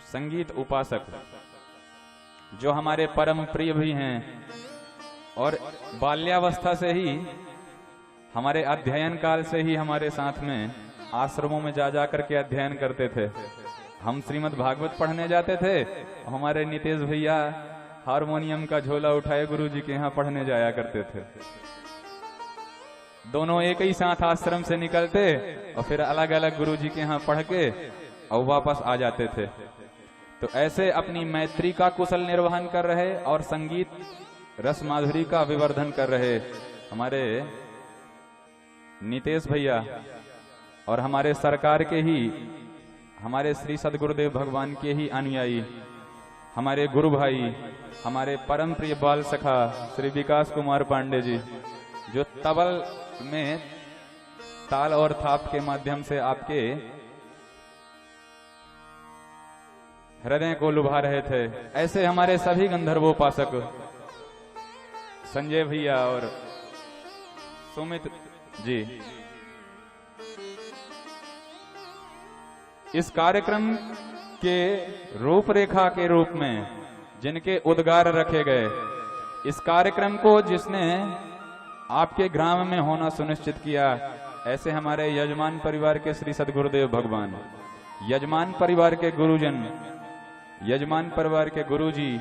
संगीत उपासक जो हमारे परम प्रिय भी हैं और बाल्यावस्था से ही हमारे अध्ययन काल से ही हमारे साथ में आश्रमों में जा करके अध्ययन करते थे। हम श्रीमद् भागवत पढ़ने जाते थे, हमारे नितेश भैया हारमोनियम का झोला उठाए गुरु जी के यहाँ पढ़ने जाया करते थे। दोनों एक ही साथ आश्रम से निकलते और फिर अलग अलग गुरु जी के यहाँ पढ़ के और वापस आ जाते थे। तो ऐसे अपनी मैत्री का कुशल निर्वहन कर रहे और संगीत रस माधुरी का विवर्धन कर रहे हमारे नितेश भैया और हमारे सरकार के ही, हमारे श्री सदगुरुदेव भगवान के ही अनुयायी हमारे गुरु भाई, हमारे परम प्रिय बाल सखा श्री विकास कुमार पांडे जी, जो तबल में ताल और थाप के माध्यम से आपके हृदय को लुभा रहे थे। ऐसे हमारे सभी गंधर्वोपासक संजय भैया और सुमित जी इस कार्यक्रम के रूपरेखा के रूप में जिनके उद्गार रखे गए, इस कार्यक्रम को जिसने आपके ग्राम में होना सुनिश्चित किया, ऐसे हमारे यजमान परिवार के श्री सदगुरुदेव भगवान, यजमान परिवार के गुरुजन, यजमान परिवार के गुरुजी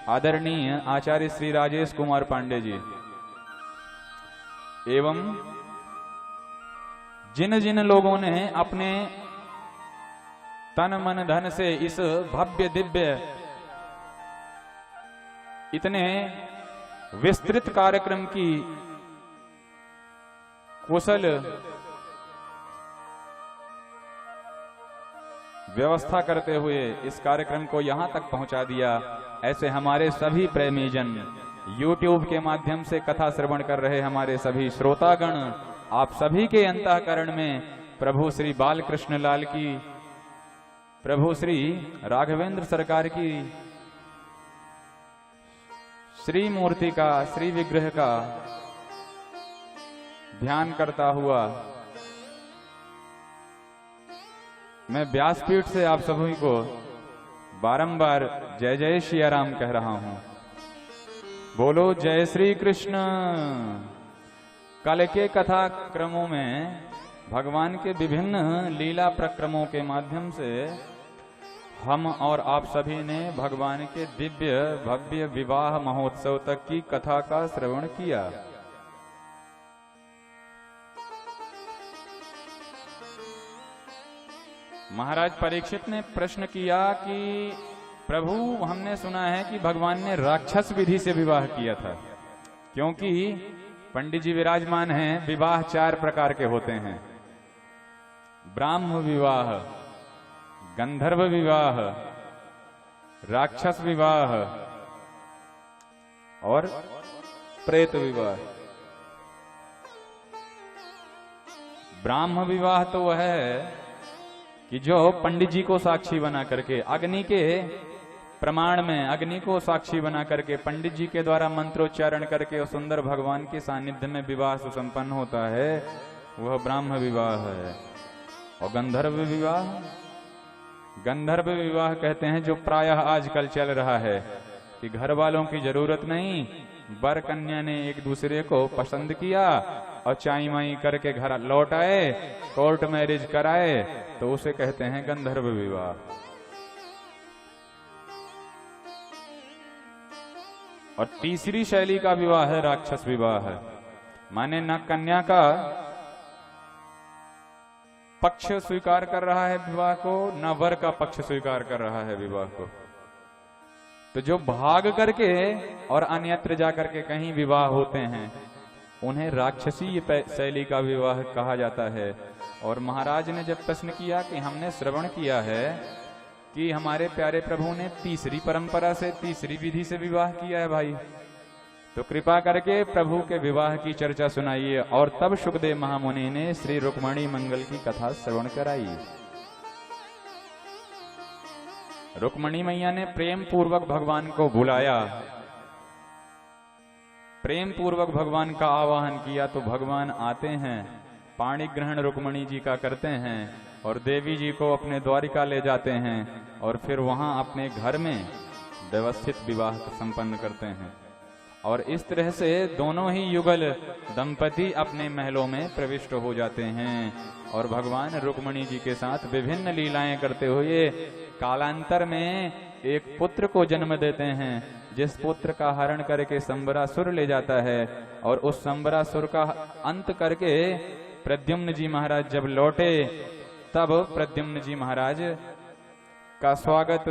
आदरणीय आचार्य श्री राजेश कुमार पांडे जी, एवं जिन जिन लोगों ने अपने तन मन धन से इस भव्य दिव्य इतने विस्तृत कार्यक्रम की कुशल व्यवस्था करते हुए इस कार्यक्रम को यहां तक पहुंचा दिया, ऐसे हमारे सभी प्रेमीजन, YouTube के माध्यम से कथा श्रवण कर रहे हमारे सभी श्रोतागण, आप सभी के अंतःकरण में प्रभु श्री बालकृष्ण लाल की, प्रभु श्री राघवेंद्र सरकार की श्री मूर्ति का, श्री विग्रह का ध्यान करता हुआ मैं व्यासपीठ से आप सभी को बारंबार जय जय श्री राम कह रहा हूं। बोलो जय श्री कृष्ण। कल के कथा क्रमों में भगवान के विभिन्न लीला प्रक्रमों के माध्यम से हम और आप सभी ने भगवान के दिव्य भव्य विवाह महोत्सव तक की कथा का श्रवण किया। महाराज परीक्षित ने प्रश्न किया कि प्रभु, हमने सुना है कि भगवान ने राक्षस विधि से विवाह किया था, क्योंकि पंडित जी विराजमान हैं, विवाह 4 प्रकार के होते हैं, ब्राह्म विवाह, गंधर्व विवाह, राक्षस विवाह और प्रेत विवाह। ब्राह्म विवाह तो वह है कि जो पंडित जी को साक्षी बना करके, अग्नि के प्रमाण में अग्नि को साक्षी बना करके पंडित जी के द्वारा मंत्रोच्चारण करके और सुंदर भगवान के सानिध्य में विवाह सुसंपन्न होता है, वह ब्राह्म विवाह है। और गंधर्व विवाह, गंधर्व विवाह कहते हैं जो प्रायः आजकल चल रहा है कि घर वालों की जरूरत नहीं, वर कन्या ने एक दूसरे को पसंद किया और चाई माई करके घर लौट आए, कोर्ट मैरिज कराए, तो उसे कहते हैं गंधर्व विवाह। और तीसरी शैली का विवाह है राक्षस विवाह, माने न कन्या का पक्ष स्वीकार कर रहा है विवाह को, न वर का पक्ष स्वीकार कर रहा है विवाह को। तो जो भाग करके और अन्यत्र जाकर के कहीं विवाह होते हैं, उन्हें राक्षसी शैली का विवाह कहा जाता है। और महाराज ने जब प्रश्न किया कि हमने श्रवण किया है कि हमारे प्यारे प्रभु ने तीसरी परंपरा से, तीसरी विधि से विवाह किया है भाई, तो कृपा करके प्रभु के विवाह की चर्चा सुनाइए। और तब शुकदेव महामुनि ने श्री रुक्मणी मंगल की कथा श्रवण कराई। रुक्मणी मैया ने प्रेम पूर्वक भगवान को बुलाया, प्रेम पूर्वक भगवान का आवाहन किया, तो भगवान आते हैं, पाणी ग्रहण रुक्मणी जी का करते हैं और देवी जी को अपने द्वारिका ले जाते हैं और फिर वहां अपने घर में व्यवस्थित विवाह संपन्न करते हैं। और इस तरह से दोनों ही युगल दंपति अपने महलों में प्रविष्ट हो जाते हैं और भगवान रुक्मिणी जी के साथ विभिन्न लीलाएं करते हुए कालांतर में एक पुत्र को जन्म देते हैं, जिस पुत्र का हरण करके संबरासुर ले जाता है। और उस संबरासुर का अंत करके प्रद्युम्न जी महाराज जब लौटे, तब प्रद्युम्न जी महाराज का स्वागत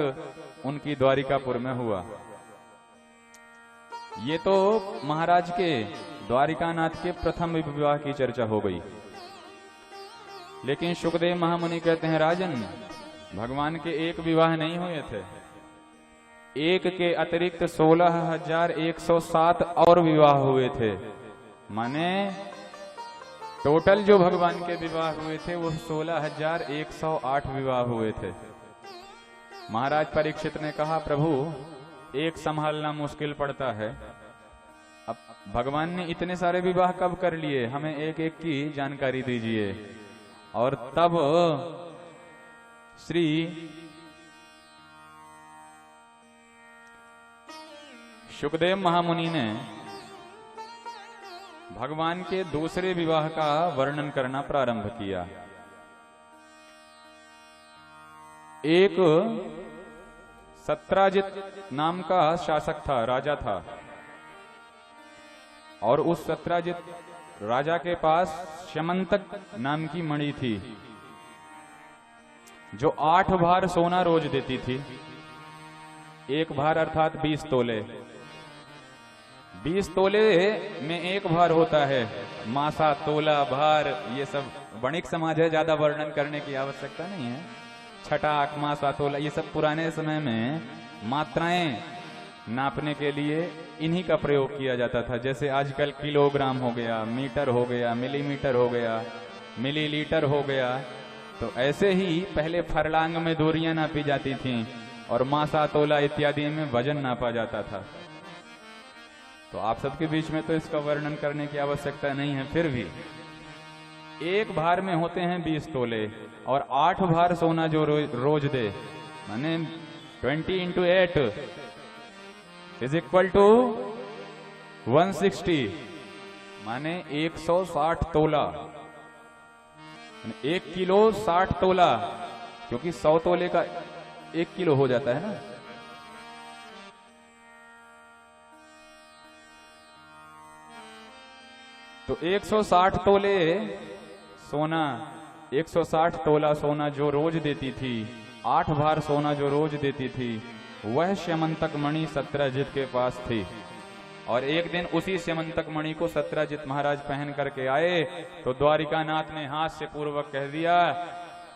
उनकी द्वारिकापुर में हुआ। ये तो महाराज के द्वारिकानाथ के प्रथम विवाह की चर्चा हो गई। लेकिन शुकदेव महामुनि कहते हैं, राजन, भगवान के एक विवाह नहीं हुए थे, एक के अतिरिक्त 16,107 और विवाह हुए थे। माने टोटल जो भगवान के विवाह हुए थे वो 16,108 विवाह हुए थे। महाराज परीक्षित ने कहा, प्रभु एक संभालना मुश्किल पड़ता है, अब भगवान ने इतने सारे विवाह कब कर लिए, हमें एक एक की जानकारी दीजिए। और तब श्री शुकदेव महामुनि ने भगवान के दूसरे विवाह का वर्णन करना प्रारंभ किया। एक सत्राजित नाम का शासक था, राजा था, और उस सत्राजित राजा के पास श्यमंतक नाम की मणि थी, जो 8 भार सोना रोज देती थी। एक भार अर्थात 20 तोले। 20 तोले में एक भार होता है, मासा, तोला, भार, ये सब वणिक समाज है, ज्यादा वर्णन करने की आवश्यकता नहीं है। छटाक, मासा, तोला, ये सब पुराने समय में मात्राएं नापने के लिए इन्हीं का प्रयोग किया जाता था। जैसे आजकल किलोग्राम हो गया, मीटर हो गया, मिलीमीटर हो गया, मिलीलीटर हो गया, तो ऐसे ही पहले फरलांग में दूरियां नापी जाती थीं और मासा, तोला इत्यादि में वजन नापा जाता था। तो आप सबके बीच में तो इसका वर्णन करने की आवश्यकता नहीं है, फिर भी एक भार में होते हैं 20 तोले, और 8 भार सोना जो रोज दे, माने 20 into 8 is equal to 160, माने 160 तोला, 1 किलो 60 तोला, क्योंकि 100 तोले का 1 किलो हो जाता है ना। तो 160 तोले सोना, 160 तोला सोना जो रोज देती थी, 8 भार सोना जो रोज देती थी, वह श्यमंतक मणि सत्राजित के पास थी। और एक दिन उसी श्यमंतक मणि को सत्राजित महाराज पहन करके आए, तो द्वारिकानाथ ने हास्य पूर्वक कह दिया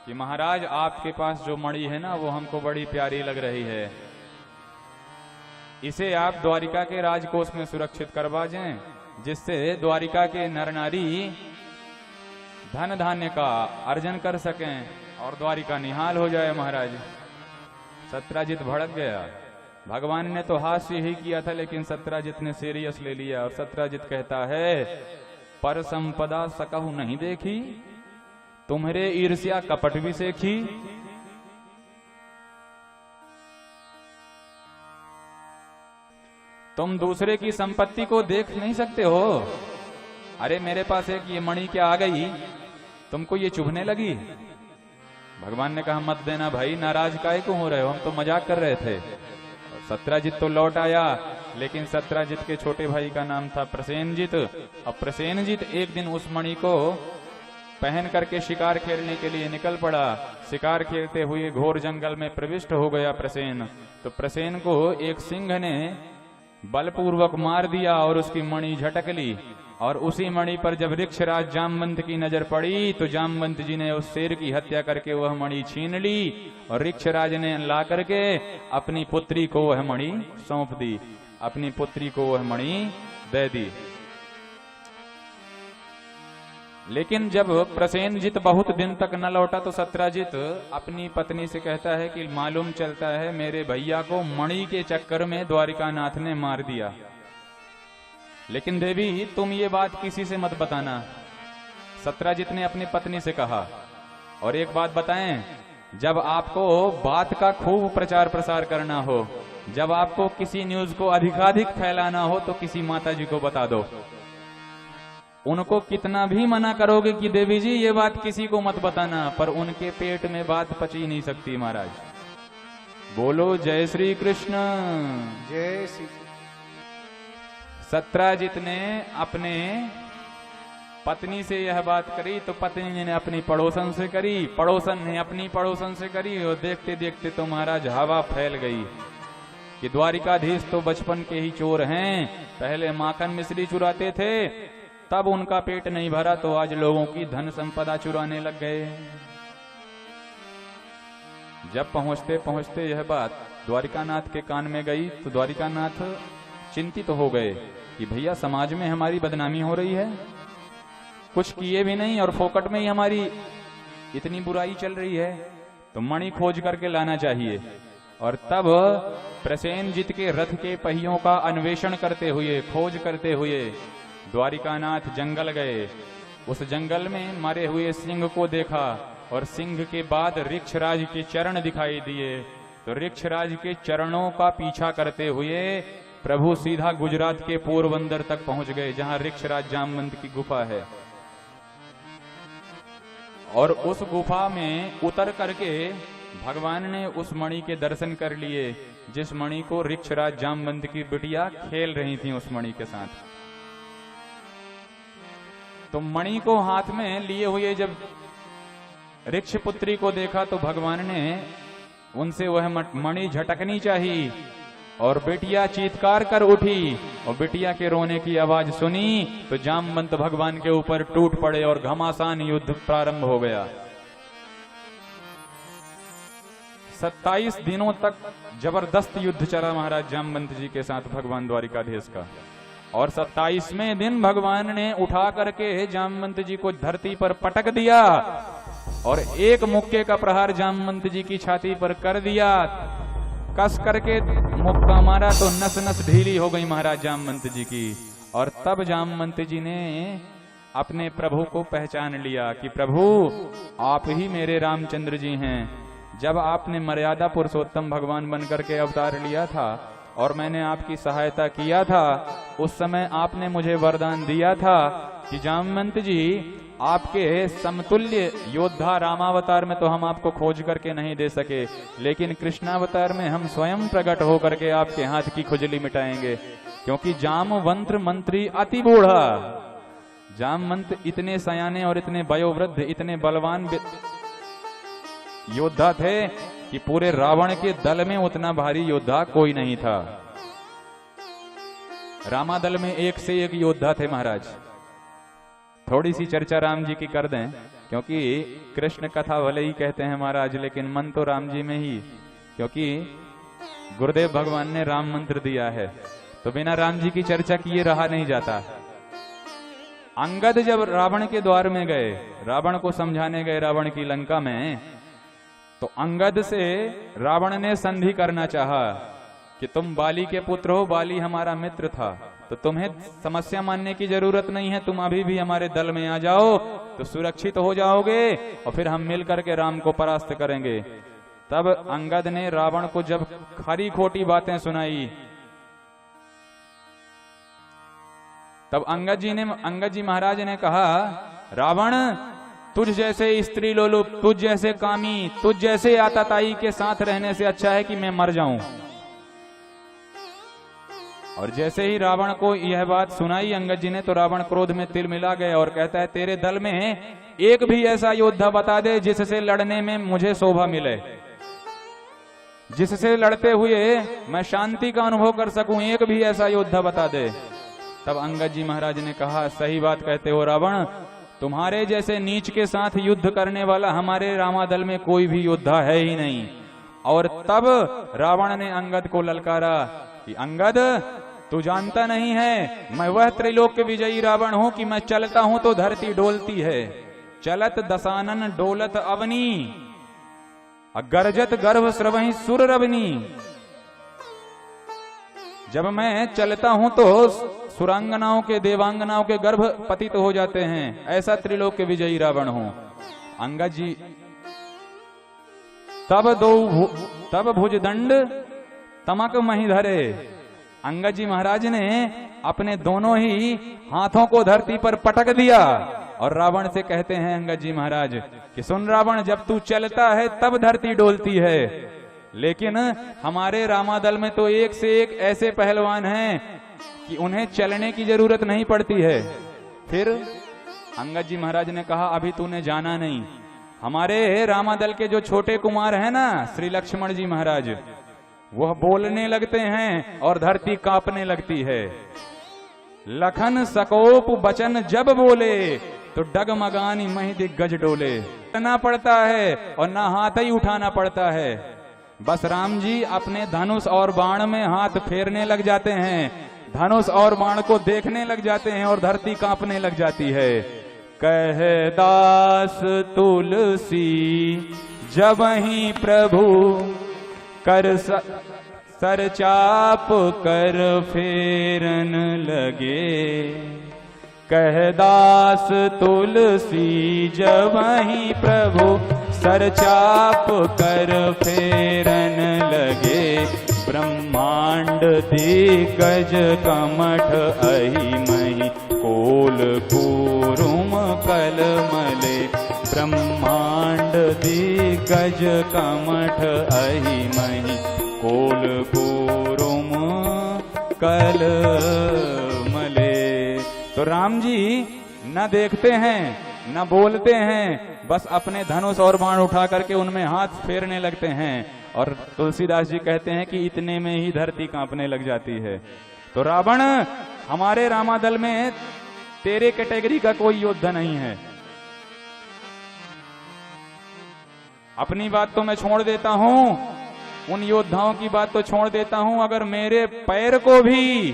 कि महाराज, आपके पास जो मणि है ना, वो हमको बड़ी प्यारी लग रही है, इसे आप द्वारिका के राजकोष में सुरक्षित करवा जाएं, जिससे द्वारिका के नर नारी धन धान्य का अर्जन कर सकें और द्वारिका निहाल हो जाए। महाराज सत्राजित भड़क गया। भगवान ने तो हास्य ही किया था, लेकिन सत्राजित ने सीरियस ले लिया। और सत्राजित कहता है, पर संपदा सकहु नहीं देखी, तुम्हारे ईर्ष्या कपट भी सेखी। तुम दूसरे की संपत्ति को देख नहीं सकते हो। अरे मेरे पास एक ये मणि क्या आ गई, तुमको ये चुभने लगी। भगवान ने कहा, मत देना भाई, नाराज काहे को हो रहे हो, हम तो मजाक कर रहे थे। सत्राजित तो लौट आया, लेकिन सत्राजित के छोटे भाई का नाम था प्रसेनजित। अब प्रसेनजित एक दिन उस मणि को पहन करके शिकार खेलने के लिए निकल पड़ा। शिकार खेलते हुए घोर जंगल में प्रविष्ट हो गया प्रसेन। तो प्रसेन को एक सिंह ने बलपूर्वक मार दिया और उसकी मणि झटक ली। और उसी मणि पर जब ऋक्षराज जामवंत की नजर पड़ी, तो जामवंत जी ने उस शेर की हत्या करके वह मणि छीन ली और ऋक्षराज ने ला करके अपनी पुत्री को वह मणि सौंप दी, अपनी पुत्री को वह मणि दे दी। लेकिन जब प्रसेनजित बहुत दिन तक न लौटा, तो सत्राजित अपनी पत्नी से कहता है कि मालूम चलता है मेरे भैया को मणि के चक्कर में द्वारिकानाथ ने मार दिया, लेकिन देवी तुम ये बात किसी से मत बताना। सत्राजित ने अपनी पत्नी से कहा। और एक बात बताएं, जब आपको बात का खूब प्रचार प्रसार करना हो, जब आपको किसी न्यूज को अधिकाधिक फैलाना हो, तो किसी माता जी को बता दो। उनको कितना भी मना करोगे कि देवी जी ये बात किसी को मत बताना, पर उनके पेट में बात पच ही नहीं सकती महाराज। बोलो जय श्री कृष्ण। जय श्री। सत्राजित ने अपने पत्नी से यह बात करी तो पत्नी ने अपनी पड़ोसन से करी, पड़ोसन ने अपनी पड़ोसन से करी, और देखते देखते तो महाराज हवा फैल गई कि द्वारिकाधीश तो बचपन के ही चोर हैं। पहले माखन मिश्री चुराते थे, तब उनका पेट नहीं भरा, तो आज लोगों की धन संपदा चुराने लग गए। जब पहुंचते पहुंचते यह बात द्वारिकानाथ के कान में गई, तो द्वारिकानाथ चिंतित हो गए कि भैया समाज में हमारी बदनामी हो रही है, कुछ किए भी नहीं और फोकट में ही हमारी इतनी बुराई चल रही है, तो मणि खोज करके लाना चाहिए। और तब प्रसेनजित के रथ के पहियों का अन्वेषण करते हुए, खोज करते हुए द्वारिकानाथ जंगल गए। उस जंगल में मरे हुए सिंह को देखा, और सिंह के बाद ऋक्षराज के चरण दिखाई दिए, तो ऋक्षराज के चरणों का पीछा करते हुए प्रभु सीधा गुजरात के पोरबंदर तक पहुंच गए, जहां ऋक्षराज जामवंत की गुफा है। और उस गुफा में उतर करके भगवान ने उस मणि के दर्शन कर लिए, जिस मणि को ऋक्षराज जामवंत की बिटिया खेल रही थी उस मणि के साथ। तो मणि को हाथ में लिए हुए जब ऋक्ष पुत्री को देखा, तो भगवान ने उनसे वह मणि झटकनी चाहिए, और बिटिया चीत्कार कर उठी, और बिटिया के रोने की आवाज सुनी तो जामवंत भगवान के ऊपर टूट पड़े और घमासान युद्ध प्रारंभ हो गया। 27 दिनों तक जबरदस्त युद्ध चला महाराज जामवंत जी के साथ भगवान द्वारिकाधीश का। और 27वें दिन भगवान ने उठा करके जामवंत जी को धरती पर पटक दिया, और एक मुक्के का प्रहार जामवंत जी की छाती पर कर दिया। कस करके मुक्का मारा तो नस नस ढीली हो गई महाराज जामवंत जी की। और तब जामवंत जी ने अपने प्रभु को पहचान लिया कि प्रभु आप ही मेरे रामचंद्र जी हैं। जब आपने मर्यादा पुरुषोत्तम भगवान बनकर के अवतार लिया था और मैंने आपकी सहायता किया था, उस समय आपने मुझे वरदान दिया था कि जामवंत जी आपके समतुल्य योद्धा रामावतार में तो हम आपको खोज करके नहीं दे सके, लेकिन कृष्णावतार में हम स्वयं प्रकट होकर के आपके हाथ की खुजली मिटाएंगे, क्योंकि जामवंत मंत्री अति बूढ़ा। जामवंत इतने सयाने और इतने वयोवृद्ध, इतने बलवान योद्धा थे कि पूरे रावण के दल में उतना भारी योद्धा कोई नहीं था। रामादल में एक से एक योद्धा थे महाराज। थोड़ी सी चर्चा राम जी की कर दें, क्योंकि कृष्ण कथा भले ही कहते हैं महाराज, लेकिन मन तो राम जी में ही, क्योंकि गुरुदेव भगवान ने राम मंत्र दिया है, तो बिना राम जी की चर्चा किए रहा नहीं जाता। अंगद जब रावण के द्वार में गए, रावण को समझाने गए रावण की लंका में, तो अंगद से रावण ने संधि करना चाहा कि तुम बाली के पुत्र हो, बाली हमारा मित्र था, तो तुम्हें समस्या मानने की जरूरत नहीं है, तुम अभी भी हमारे दल में आ जाओ तो सुरक्षित हो जाओगे, और फिर हम मिल करके राम को परास्त करेंगे। तब अंगद ने रावण को जब खरी खोटी बातें सुनाई, तब अंगद जी महाराज ने कहा, रावण तुझ जैसे स्त्री लोलुप, तुझ जैसे कामी, तुझ जैसे आताताई के साथ रहने से अच्छा है कि मैं मर जाऊं। और जैसे ही रावण को यह बात सुनाई अंगद जी ने, तो रावण क्रोध में तिल मिला गया और कहता है, तेरे दल में एक भी ऐसा योद्धा बता दे जिससे लड़ने में मुझे शोभा मिले, जिससे लड़ते हुए मैं शांति का अनुभव कर सकूं, एक भी ऐसा योद्धा बता दे। तब अंगद जी महाराज ने कहा, सही बात कहते हो रावण, तुम्हारे जैसे नीच के साथ युद्ध करने वाला हमारे रामादल में कोई भी योद्धा है ही नहीं। और तब रावण ने अंगद को ललकारा कि अंगद तू जानता नहीं है, मैं वह त्रिलोक विजयी रावण हूं कि मैं चलता हूं तो धरती डोलती है, चलत दसानन डोलत अवनी, गरजत गर्भ स्रवहि सुर रवनी। जब मैं चलता हूं तो सुरांगनाओं के, देवांगनाओं के गर्भ पतित हो जाते हैं, ऐसा त्रिलोक विजयी रावण हूं। अंगद जी तब भुजदंड तमक मही धरे। अंगद जी महाराज ने अपने दोनों ही हाथों को धरती पर पटक दिया और रावण से कहते हैं अंगद जी महाराज कि सुन रावण, जब तू चलता है तब धरती डोलती है, लेकिन हमारे रामादल में तो एक से एक ऐसे पहलवान हैं कि उन्हें चलने की जरूरत नहीं पड़ती है। फिर अंगद जी महाराज ने कहा, अभी तूने जाना नहीं, हमारे रामादल के जो छोटे कुमार हैं ना, श्री लक्ष्मण जी महाराज, वह बोलने लगते हैं और धरती कांपने लगती है। लखन सकोप बचन जब बोले तो डगमगानी मही दिग्गज डोले। करना पड़ता है और ना हाथ ही उठाना पड़ता है, बस राम जी अपने धनुष और बाण में हाथ फेरने लग जाते हैं, धनुष और बाण को देखने लग जाते हैं और धरती कांपने लग जाती है। कह दास तुलसी जब ही प्रभु कर सर चाप कर फेरन लगे। कह दास तुलसी जब ही प्रभु सर चाप कर फेरन लगे। ब्रह्मांड दिग्गज कमठ अहि मही कोल कूरुम कलमले। ब्रह्मांड दिग्गज कमठ अहि मही कोल कूरुम कलमले। तो राम जी न देखते हैं न बोलते हैं, बस अपने धनुष और बाण उठा करके उनमें हाथ फेरने लगते हैं और तुलसीदास जी कहते हैं कि इतने में ही धरती कांपने लग जाती है। तो रावण, हमारे रामादल में तेरे कैटेगरी का कोई योद्धा नहीं है। अपनी बात तो मैं छोड़ देता हूं, उन योद्धाओं की बात तो छोड़ देता हूं, अगर मेरे पैर को भी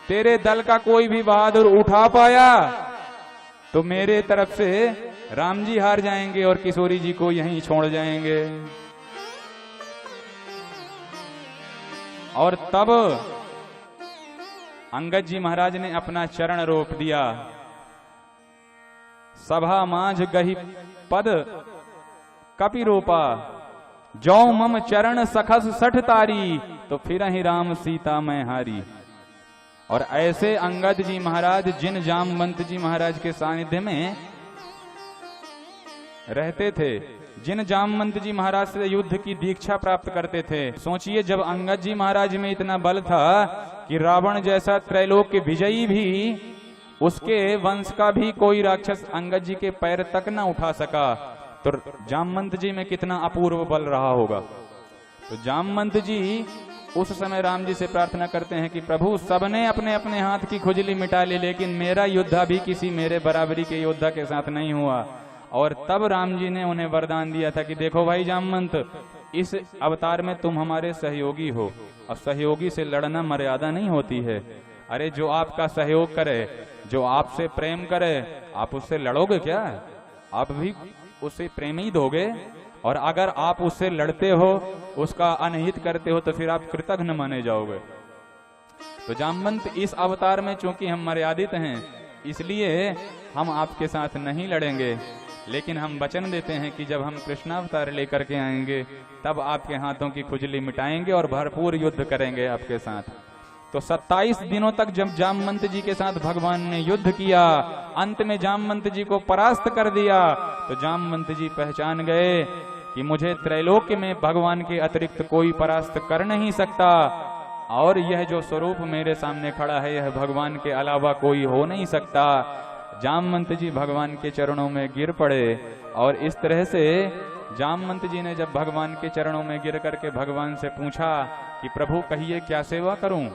तेरे दल का कोई भी बहादुर उठा पाया तो मेरे तरफ से राम जी हार जाएंगे और किशोरी जी को यहीं छोड़ जाएंगे। और तब अंगद जी महाराज ने अपना चरण रोप दिया। सभा मांझ गही पद कपि रोपा। जौ मम चरण सखस सठ तारी, तो फिर ही राम सीता मैं हारी। और ऐसे अंगद जी महाराज जिन जामवंत जी महाराज के सानिध्य में रहते थे, जिन जामवंत जी महाराज से युद्ध की दीक्षा प्राप्त करते थे, सोचिए जब अंगद जी महाराज में इतना बल था कि रावण जैसा त्रैलोक के विजयी भी, उसके वंश का भी कोई राक्षस अंगद जी के पैर तक न उठा सका, तो जामवंत जी में कितना अपूर्व बल रहा होगा। तो जामवंत जी उस समय राम जी से प्रार्थना करते हैं कि प्रभु, सबने अपने अपने हाथ की खुजली मिटा ली, लेकिन मेरा योद्धा भी किसी मेरे बराबरी के योद्धा के साथ नहीं हुआ। और तब राम जी ने उन्हें वरदान दिया था कि देखो भाई जामवंत, इस अवतार में तुम हमारे सहयोगी हो, और सहयोगी से लड़ना मर्यादा नहीं होती है। अरे जो आपका सहयोग करे, जो आपसे प्रेम करे, आप उससे लड़ोगे क्या? आप भी उससे प्रेम ही दोगे। और अगर आप उससे लड़ते हो, उसका अनहित करते हो, तो फिर आप कृतघ्न माने जाओगे। तो जामवंत, इस अवतार में चूंकि हम मर्यादित हैं, इसलिए हम आपके साथ नहीं लड़ेंगे, लेकिन हम वचन देते हैं कि जब हम कृष्णावतार लेकर के आएंगे तब आपके हाथों की खुजली मिटाएंगे और भरपूर युद्ध करेंगे आपके साथ। तो 27 दिनों तक जब जामवंत जी के साथ भगवान ने युद्ध किया, अंत में जामवंत जी को परास्त कर दिया, तो जामवंत जी पहचान गए कि मुझे त्रैलोक्य में भगवान के अतिरिक्त कोई परास्त कर नहीं सकता, और यह जो स्वरूप मेरे सामने खड़ा है, यह भगवान के अलावा कोई हो नहीं सकता। जामवंत जी भगवान के चरणों में गिर पड़े, और इस तरह से जामवंत जी ने जब भगवान के चरणों में गिर करके भगवान से पूछा कि प्रभु कहिए क्या सेवा करूं,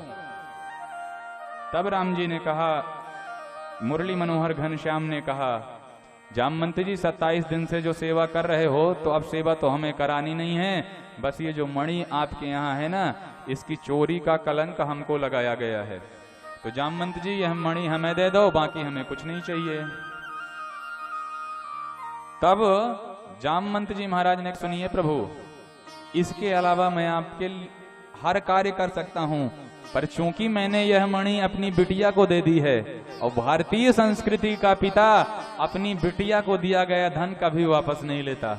तब राम जी ने कहा, मुरली मनोहर घनश्याम ने कहा, जामवंत जी 27 दिन से जो सेवा कर रहे हो, तो अब सेवा तो हमें करानी नहीं है, बस ये जो मणि आपके यहाँ है ना, इसकी चोरी का कलंक हमको लगाया गया है। तो जामवंत जी यह मणि हमें दे दो, बाकी हमें कुछ नहीं चाहिए। तब जामवंत जी महाराज ने, सुनिए प्रभु, इसके अलावा मैं आपके हर कार्य कर सकता हूं, पर चूंकि मैंने यह मणि अपनी बिटिया को दे दी है, और भारतीय संस्कृति का पिता अपनी बिटिया को दिया गया धन कभी वापस नहीं लेता,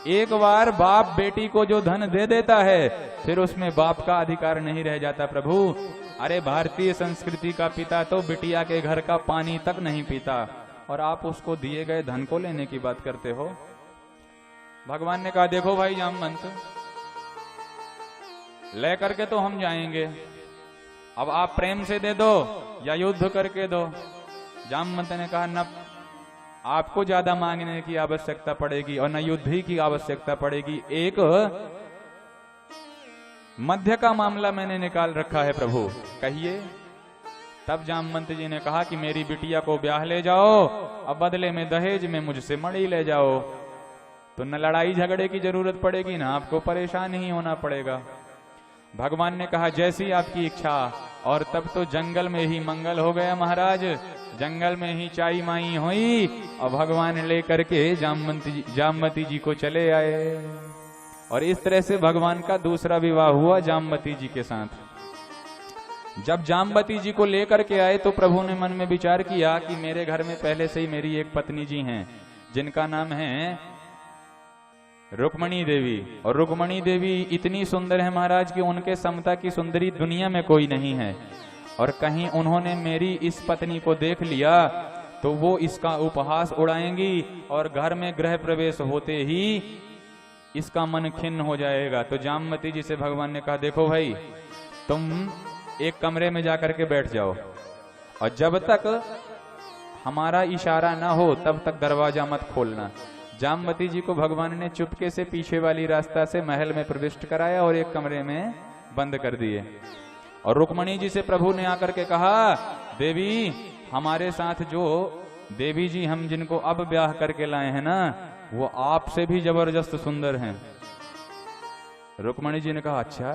एक बार बाप बेटी को जो धन दे देता है फिर उसमें बाप का अधिकार नहीं रह जाता प्रभु। अरे भारतीय संस्कृति का पिता तो बिटिया के घर का पानी तक नहीं पीता और आप उसको दिए गए धन को लेने की बात करते हो। भगवान ने कहा देखो भाई जामवंत, ले करके तो हम जाएंगे, अब आप प्रेम से दे दो या युद्ध करके दो। जामवंत ने कहा न आपको ज्यादा मांगने की आवश्यकता पड़ेगी और न युद्ध ही की आवश्यकता पड़ेगी, एक मध्य का मामला मैंने निकाल रखा है प्रभु, कहिए। तब जामवंत जी ने कहा कि मेरी बिटिया को ब्याह ले जाओ, अब बदले में दहेज में मुझसे मणि ले जाओ, तो न लड़ाई झगड़े की जरूरत पड़ेगी ना आपको परेशान ही होना पड़ेगा। भगवान ने कहा जैसी आपकी इच्छा, और तब तो जंगल में ही मंगल हो गया महाराज, जंगल में ही चाई माई हुई और भगवान लेकर के जामवती जी को चले आए। और इस तरह से भगवान का दूसरा विवाह हुआ जामवती जी के साथ। जब जामवती जी को लेकर के आए तो प्रभु ने मन में विचार किया कि मेरे घर में पहले से ही मेरी एक पत्नी जी हैं जिनका नाम है रुक्मणी देवी, और रुक्मणी देवी इतनी सुंदर है महाराज कि उनके समता की सुंदरी दुनिया में कोई नहीं है। और कहीं उन्होंने मेरी इस पत्नी को देख लिया तो वो इसका उपहास उड़ाएंगी और घर में गृह प्रवेश होते ही इसका मन खिन्न हो जाएगा। तो जामवती जी से भगवान ने कहा देखो भाई, तुम एक कमरे में जाकर के बैठ जाओ और जब तक हमारा इशारा ना हो तब तक दरवाजा मत खोलना। जामवती जी को भगवान ने चुपके से पीछे वाली रास्ता से महल में प्रविष्ट कराया और एक कमरे में बंद कर दिए। और रुक्मणी जी से प्रभु ने आकर के कहा देवी, हमारे साथ जो देवी जी हम जिनको अब ब्याह करके लाए हैं ना, वो आपसे भी जबरदस्त सुंदर हैं। रुक्मणी जी ने कहा अच्छा,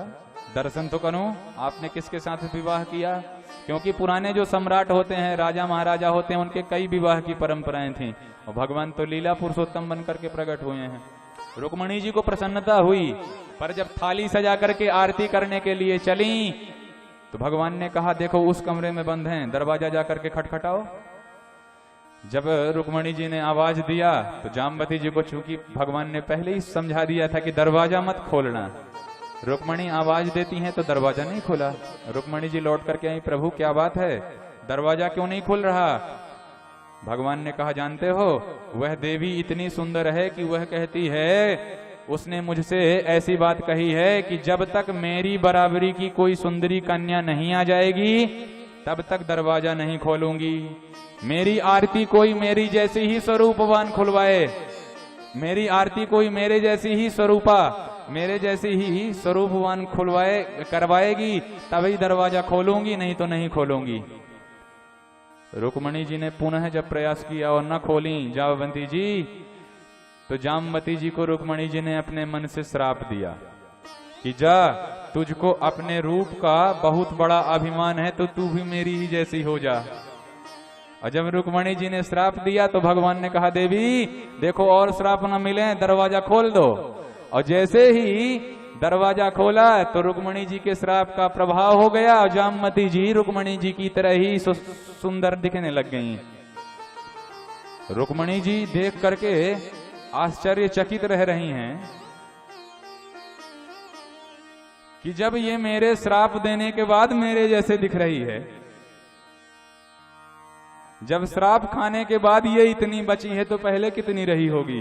दर्शन तो करूं, आपने किसके साथ विवाह किया? क्योंकि पुराने जो सम्राट होते हैं, राजा महाराजा होते हैं, उनके कई विवाह की परंपराएं थी और भगवान तो लीला पुरुषोत्तम बनकर के प्रकट हुए हैं। रुक्मणी जी को प्रसन्नता हुई, पर जब थाली सजा करके आरती करने के लिए चली तो भगवान ने कहा देखो उस कमरे में बंद हैं, दरवाजा जाकर के खटखटाओ। जब रुक्मणी जी ने आवाज दिया तो जामवती जी को चूंकि भगवान ने पहले ही समझा दिया था कि दरवाजा मत खोलना, रुक्मणी आवाज देती हैं तो दरवाजा नहीं खोला। रुक्मणी जी लौट करके आई, प्रभु क्या बात है, दरवाजा क्यों नहीं खुल रहा? भगवान ने कहा जानते हो, वह देवी इतनी सुंदर है कि वह कहती है, उसने मुझसे ऐसी बात कही है कि जब तक मेरी बराबरी की कोई सुंदरी कन्या नहीं आ जाएगी तब तक दरवाजा नहीं खोलूंगी। मेरी आरती कोई मेरी जैसी ही स्वरूपवान खुलवाए, मेरी आरती कोई मेरे जैसी ही स्वरूपा, मेरे जैसी ही स्वरूपवान खुलवाए करवाएगी तभी दरवाजा खोलूंगी, नहीं तो नहीं खोलूंगी। रुक्मणी जी ने पुनः जब प्रयास किया और न खोली जामवती जी, तो जामवती जी को रुक्मणी जी ने अपने मन से श्राप दिया कि जा, तुझको अपने रूप का बहुत बड़ा अभिमान है तो तू भी मेरी ही जैसी हो जा। और जब रुक्मणी जी ने श्राप दिया तो भगवान ने कहा देवी देखो और श्राप न मिले, दरवाजा खोल दो। और जैसे ही दरवाजा खोला तो रुक्मणी जी के श्राप का प्रभाव हो गया और जामवती जी रुक्मणी जी की तरह ही सुंदर दिखने लग गईं। रुक्मणी जी देख करके आश्चर्यचकित रह रही हैं कि जब ये मेरे श्राप देने के बाद मेरे जैसे दिख रही है, जब श्राप खाने के बाद ये इतनी बची है तो पहले कितनी रही होगी।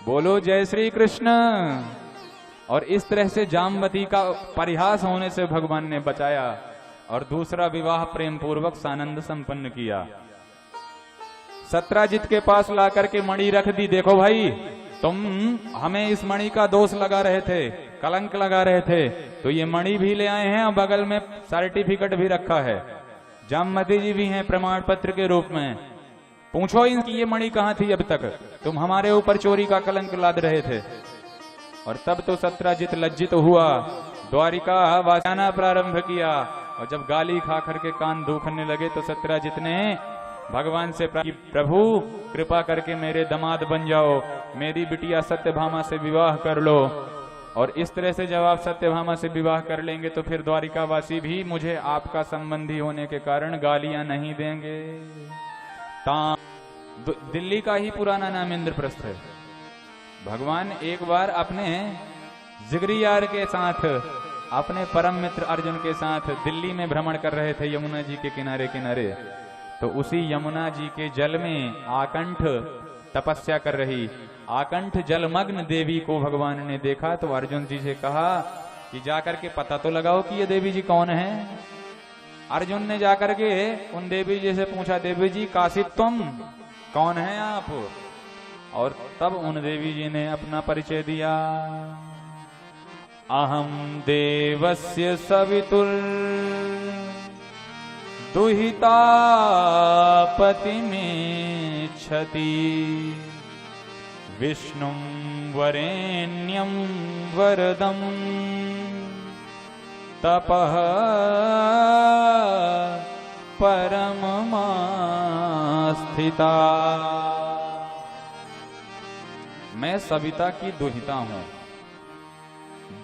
बोलो जय श्री कृष्ण। और इस तरह से जामवती का परिहास होने से भगवान ने बचाया और दूसरा विवाह प्रेम पूर्वक सानंद संपन्न किया। सत्राजित के पास ला करके मणि रख दी, देखो भाई तुम हमें इस मणि का दोष लगा रहे थे, कलंक लगा रहे थे, तो ये मणि भी ले आए हैं और बगल में सर्टिफिकेट भी रखा है, जामवती जी भी हैं प्रमाण पत्र के रूप में, पूछो इनकी ये मणि कहाँ थी अब तक, तुम हमारे ऊपर चोरी का कलंक लाद रहे थे। और तब तो सत्राजित लज्जित हुआ, द्वारिका वासाना प्रारंभ किया और जब गाली खा करके कान दुखने लगे तो सत्राजित ने भगवान से प्रभु कृपा करके मेरे दामाद बन जाओ, मेरी बिटिया सत्यभामा से विवाह कर लो। और इस तरह से जब आप सत्यभामा से विवाह कर लेंगे तो फिर द्वारिकावासी भी मुझे आपका संबंधी होने के कारण गालियां नहीं देंगे। दिल्ली का ही पुराना नाम इंद्रप्रस्थ है। भगवान एक बार अपने जिगरी यार के साथ, अपने परम मित्र अर्जुन के साथ दिल्ली में भ्रमण कर रहे थे यमुना जी के किनारे किनारे। तो उसी यमुना जी के जल में आकंठ तपस्या कर रही आकंठ जलमग्न देवी को भगवान ने देखा। तो अर्जुन जी से कहा कि जाकर के पता तो लगाओ कि ये देवी जी कौन है। अर्जुन ने जाकर के उन देवी जी से पूछा, देवी जी काशी तुम कौन है आप? और तब उन देवी जी ने अपना परिचय दिया। अहम देवस्य सवितुर दुहिता पतिमेच्छति विष्णुं वरेण्यं वरदं तपः परममास्थिता। मैं सविता की दुहिता हूं।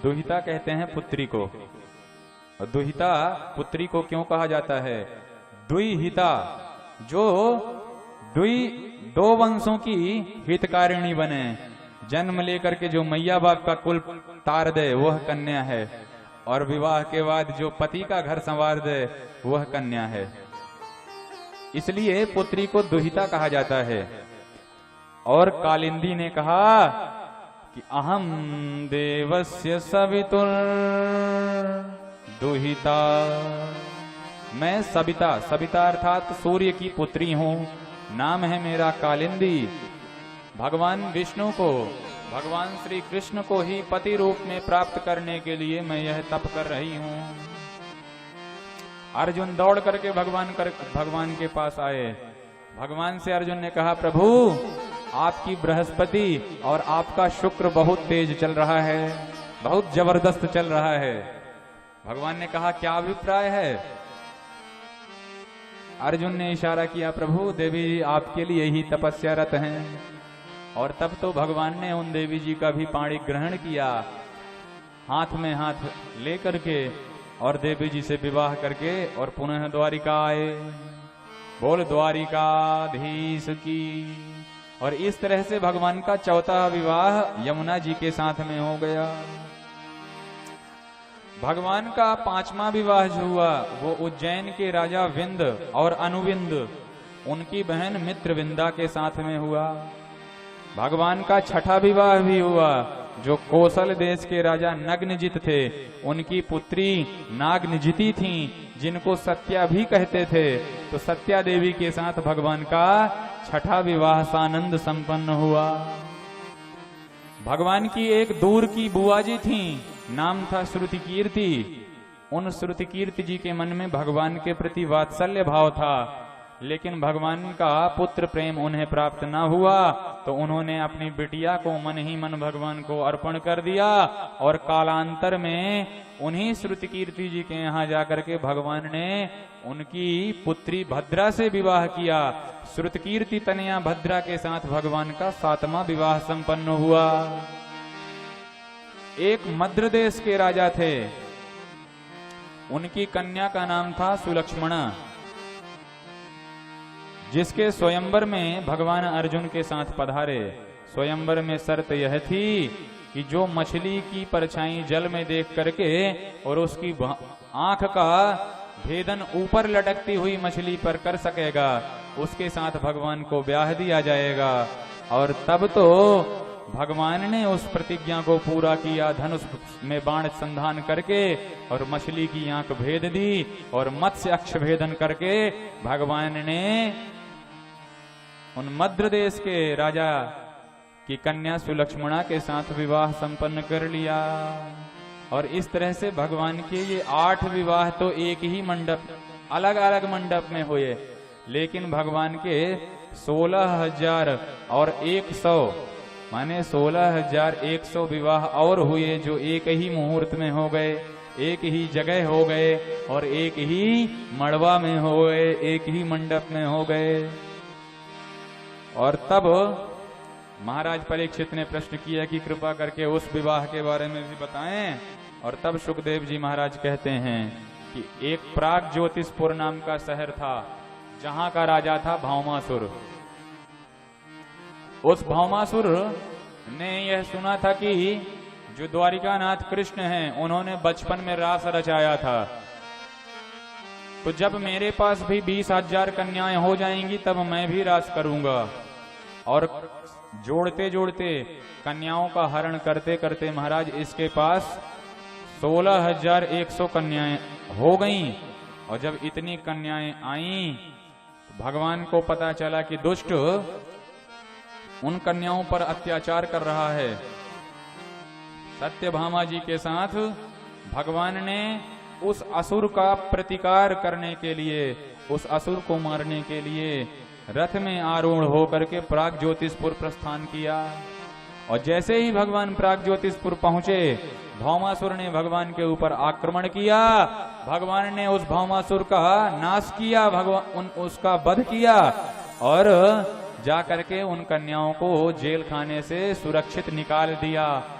दुहिता कहते हैं पुत्री को। और दुहिता पुत्री को क्यों कहा जाता है? द्विहिता, जो दो वंशों की हितकारिणी बने, जन्म लेकर के जो मैया बाप का कुल तार दे वह कन्या है, और विवाह के बाद जो पति का घर संवार दे वह कन्या है। इसलिए पुत्री को दुहिता कहा जाता है। और कालिंदी ने कहा कि अहम देवस्य सवितुर दुहिता, मैं सविता, सविता अर्थात सूर्य की पुत्री हूं, नाम है मेरा कालिंदी। भगवान विष्णु को, भगवान श्री कृष्ण को ही पति रूप में प्राप्त करने के लिए मैं यह तप कर रही हूं। अर्जुन दौड़ करके भगवान के पास आए। भगवान से अर्जुन ने कहा, प्रभु आपकी बृहस्पति और आपका शुक्र बहुत तेज चल रहा है, बहुत जबरदस्त चल रहा है। भगवान ने कहा, क्या अभिप्राय है? अर्जुन ने इशारा किया, प्रभु देवी जी आपके लिए ही तपस्यारत हैं। और तब तो भगवान ने उन देवी जी का भी पाणी ग्रहण किया, हाथ में हाथ लेकर के, और देवी जी से विवाह करके और पुनः द्वारिका आए। बोल द्वारिकाधीश की। और इस तरह से भगवान का चौथा विवाह यमुना जी के साथ में हो गया। भगवान का पांचवा विवाह जो हुआ वो उज्जैन के राजा विंद और अनुविंद, उनकी बहन मित्रविंदा के साथ में हुआ। भगवान का छठा विवाह भी हुआ जो कौशल देश के राजा नग्नजित थे, उनकी पुत्री नागनजिती थी, जिनको सत्या भी कहते थे। तो सत्या देवी के साथ भगवान का छठा विवाह सानंद संपन्न हुआ। भगवान की एक दूर की बुआ जी थी, नाम था श्रुति कीर्ति। उन श्रुति कीर्ति जी के मन में भगवान के प्रति वात्सल्य भाव था, लेकिन भगवान का पुत्र प्रेम उन्हें प्राप्त न हुआ। तो उन्होंने अपनी बिटिया को मन ही मन भगवान को अर्पण कर दिया। और कालांतर में उन्हीं श्रुति कीर्ति जी के यहाँ जाकर के भगवान ने उनकी पुत्री भद्रा से विवाह किया। श्रुति कीर्ति तनया भद्रा के साथ भगवान का सातवां विवाह संपन्न हुआ। एक मद्र देश के राजा थे, उनकी कन्या का नाम था सुलक्ष्मणा, जिसके स्वयंवर में भगवान अर्जुन के साथ पधारे। स्वयंवर में शर्त यह थी कि जो मछली की परछाई जल में देख करके और उसकी आंख का भेदन ऊपर लटकती हुई मछली पर कर सकेगा, उसके साथ भगवान को ब्याह दिया जाएगा। और तब तो भगवान ने उस प्रतिज्ञा को पूरा किया, धनुष में बाण संधान करके और मछली की आंख भेद दी, और मत्स्य अक्ष भेदन करके भगवान ने उन मद्र देश के राजा की कन्या सुलक्ष्मणा के साथ विवाह संपन्न कर लिया। और इस तरह से भगवान के ये 8 विवाह तो एक ही मंडप, अलग अलग मंडप में हुए, लेकिन भगवान के 16,100 माने 16,100 विवाह और हुए, जो एक ही मुहूर्त में हो गए, एक ही जगह हो गए, और एक ही मड़वा में हो गए, एक ही मंडप में हो गए। और तब महाराज परीक्षित ने प्रश्न किया कि कृपा करके उस विवाह के बारे में भी बताएं। और तब सुखदेव जी महाराज कहते हैं कि एक प्राग ज्योतिषपुर नाम का शहर था, जहां का राजा था भौमासुर। उस भौमासुर ने यह सुना था कि जो द्वारिकानाथ कृष्ण हैं उन्होंने बचपन में रास रचाया था, तो जब मेरे पास भी 20,000 कन्याएं हो जाएंगी तब मैं भी रास करूंगा। और जोड़ते जोड़ते कन्याओं का हरण करते करते महाराज इसके पास 16,100 कन्याएं हो गईं। और जब इतनी कन्याएं आईं तो भगवान को पता चला कि दुष्ट उन कन्याओं पर अत्याचार कर रहा है। सत्यभामा जी के साथ भगवान ने उस असुर का प्रतिकार करने के लिए, उस असुर को मारने के लिए रथ में आरूढ़ होकर के प्राग ज्योतिषपुर प्रस्थान किया। और जैसे ही भगवान प्राग ज्योतिषपुर पहुंचे, भौमासुर ने भगवान के ऊपर आक्रमण किया। भगवान ने उस भौमासुर का नाश किया, भगवान उसका वध किया और जाकर के उन कन्याओं को जेल खाने से सुरक्षित निकाल दिया।